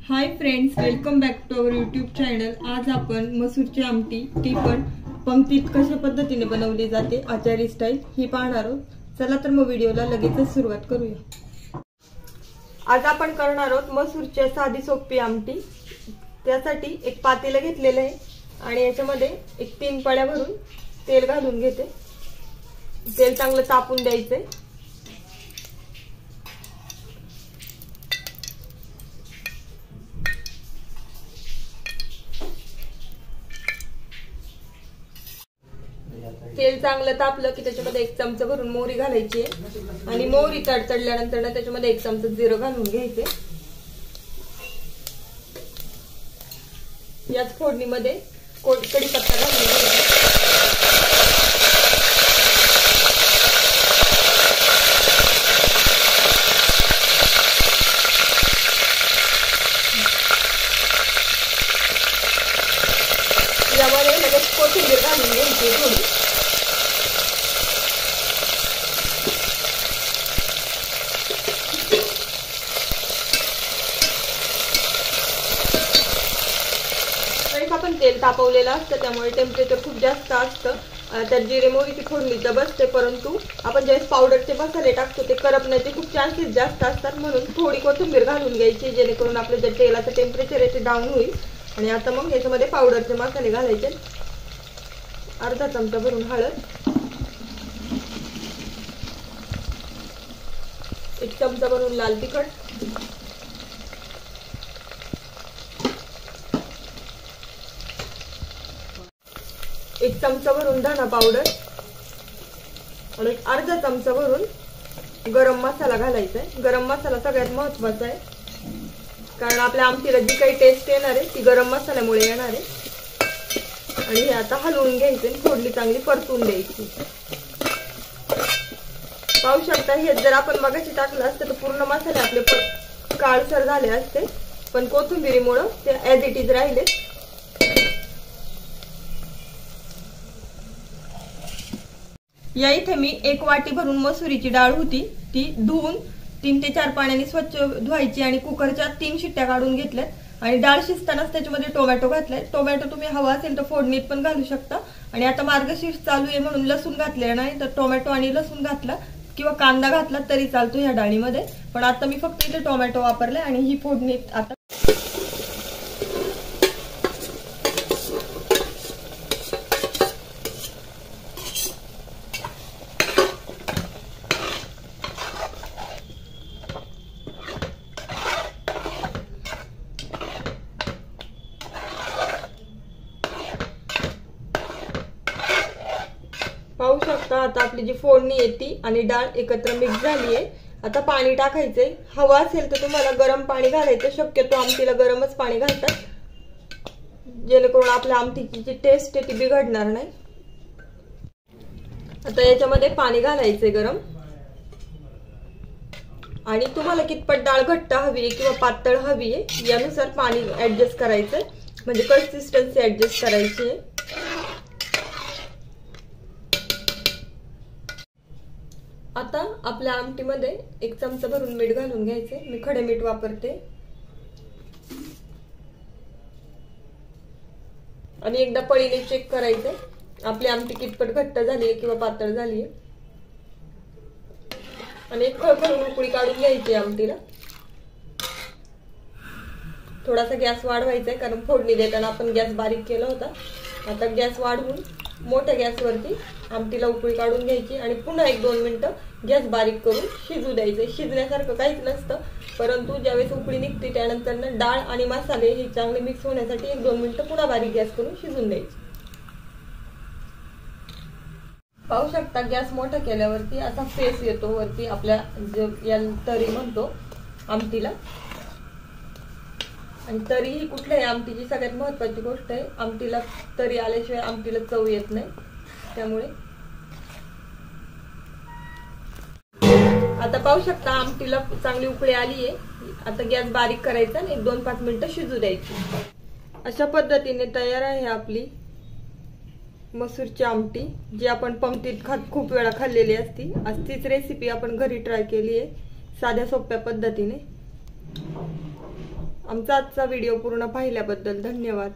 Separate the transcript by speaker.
Speaker 1: High friends, welcome back to our YouTube channel. आज आपण मसूरची आमटी ती पण पंक्तीत कशा पद्धतीने बनवली जाते आचारी स्टाईल ही पाहणार आहोत। चला तर मग व्हिडिओला लगेचच सुरुवात करूया। आज आपण करणार आहोत मसूरची साधी सोपी आमटी। त्यासाठी एक पातेलं घेतलेलं आहे आणि याच्यामध्ये एक 3 पळ्या भरून तेल घालून घेते। तेल चांगलं तापून द्यायचे। तेल चांगलं तापलं की त्याच्यामध्ये 1 चमचा भरून मोहरी घालायची आहे आणि मोहरी तडतडल्यानंतर त्याच्यामध्ये 1 चमचा जिरं घालून घ्यायचे। याच फोडणीमध्ये कढीपत्ता घालून घ्यायचा। यामध्ये लगेच कोथिंबीर घालून घ्यायची थोडी। आपण तेल तापवलेलं असतं त्यामुळे टेम्परेचर खूप जास्त असतं। त्यात जिरे मोहरीची फोडणी तर बसते, परंतु आपण ज्यावेळेस पावडरचे मसाले टाकतो ते करपण्याचे खूप चान्सेस जास्त असतात। म्हणून थोडी कोथिंबीर घालून घ्यायची जेणेकरून आपलं जे तेलाचं टेम्परेचर आहे ते डाऊन होईल। आणि आता मग याच्यामध्ये पावडरचे मसाले घालायचे। अर्धा चमचा भरून हळद, 1 चमचा भरून लाल तिखट, 1 चमचा भरून धना पावडर आणि अर्धा चमचा भरून गरम मसाला घालायचा आहे। गरम मसाला सगळ्यात महत्त्वाचा आहे, कारण आपल्या आमटीला जी काही टेस्ट येणार आहे ती गरम मसाल्यामुळे येणार आहे। आणि हे आता हलवून घ्यायचे, फोडणी चांगली परतून द्यायची। पाहू शकता, हे जर आपण मगाशी टाकलं असतं तर पूर्ण मसाले आपले काळसर झाले असते, पण कोथिंबीरीमुळे ते ॲज इट इज राहिले। या इथे मी 1 वाटी भरून मसुरीची डाळ होती ती धुवून 3 ते 4 पाण्याने स्वच्छ धुवायची आणि कुकरच्या 3 शिट्ट्या काढून घेतल्यात। आणि डाळ शिजतानाच त्याच्यामध्ये टोमॅटो घातलाय। टोमॅटो तुम्ही हवा असेल तर फोडणीत पण घालू शकता। आणि आता मार्गशीर्ष चालू आहे म्हणून लसूण घातलेला नाही, तर टोमॅटो आणि लसूण घातला किंवा कांदा घातला तरी चालतो ह्या डाळीमध्ये। पण आता मी फक्त इथे टोमॅटो वापरले आणि ही फोडणीत आता पाहू शकता। आता आपली जी फोडणी आहे ती आणि डाळ एकत्र मिक्स झाली आहे। आता पाणी टाकायचंय। हवा असेल तर तुम्हाला गरम पाणी घालायचं, शक्यतो आमटीला गरमच पाणी घालतात जेणेकरून आपल्या आमटीची जी टेस्ट आहे ती बिघडणार नाही। आता याच्यामध्ये पाणी घालायचंय गरम, आणि तुम्हाला कितपत डाळ घट्ट हवी आहे किंवा पातळ हवी आहे यानुसार पाणी ऍडजस्ट करायचंय, म्हणजे कन्सिस्टन्सी ऍडजस्ट करायची आहे। आता आपल्या आमटीमध्ये 1 चमचा भरून मीठ घालून घ्यायचे। मी खडे मीठ वापरते आणि एकदा पळीने चेक करायचे आपली आमटी कितपत घट्ट झाली आहे किंवा पातळ झाली आहे। आणि एक खळखळून उकळी काढून घ्यायची आमटीला। थोडासा गॅस वाढवायचा आहे, कारण फोडणी देताना आपण गॅस बारीक केला होता। आता गॅस वाढवून मोठ्या गॅसवरती आमटीला उकळी काढून घ्यायची आणि पुन्हा 1-2 मिनिटं गॅस बारीक करून शिजू द्यायचे। शिजण्यासारखं काहीच नसतं, परंतु ज्यावेळेस उकळी निघते त्यानंतर डाळ आणि मसाले हे चांगले मिक्स होण्यासाठी 1-2 मिनिटं पुन्हा बारीक गॅस करून शिजून द्यायचे। पाहू शकता, गॅस मोठा केल्यावरती असा फेस येतो वरती आपल्या या तरी म्हणतो आमटीला। आणि तरी ही कुठल्याही आमटीची सगळ्यात महत्त्वाची गोष्ट आहे। आमटीला तरी आल्याशिवाय आमटीला चव येत नाही, त्यामुळे आता पाहू शकता आमटीला चांगली उकळी आली आहे। आता गॅस बारीक करायचा आणि 1-2-5 मिनिटं शिजू द्यायची। अशा पद्धतीने तयार आहे आपली मसूरची आमटी, जी आपण पंक्तीत खूप वेळा खाल्लेली असती। आज तीच रेसिपी आपण घरी ट्राय केली आहे साध्या सोप्या पद्धतीने। आमचा आजचा व्हिडिओ पूर्ण पाहिल्याबद्दल धन्यवाद.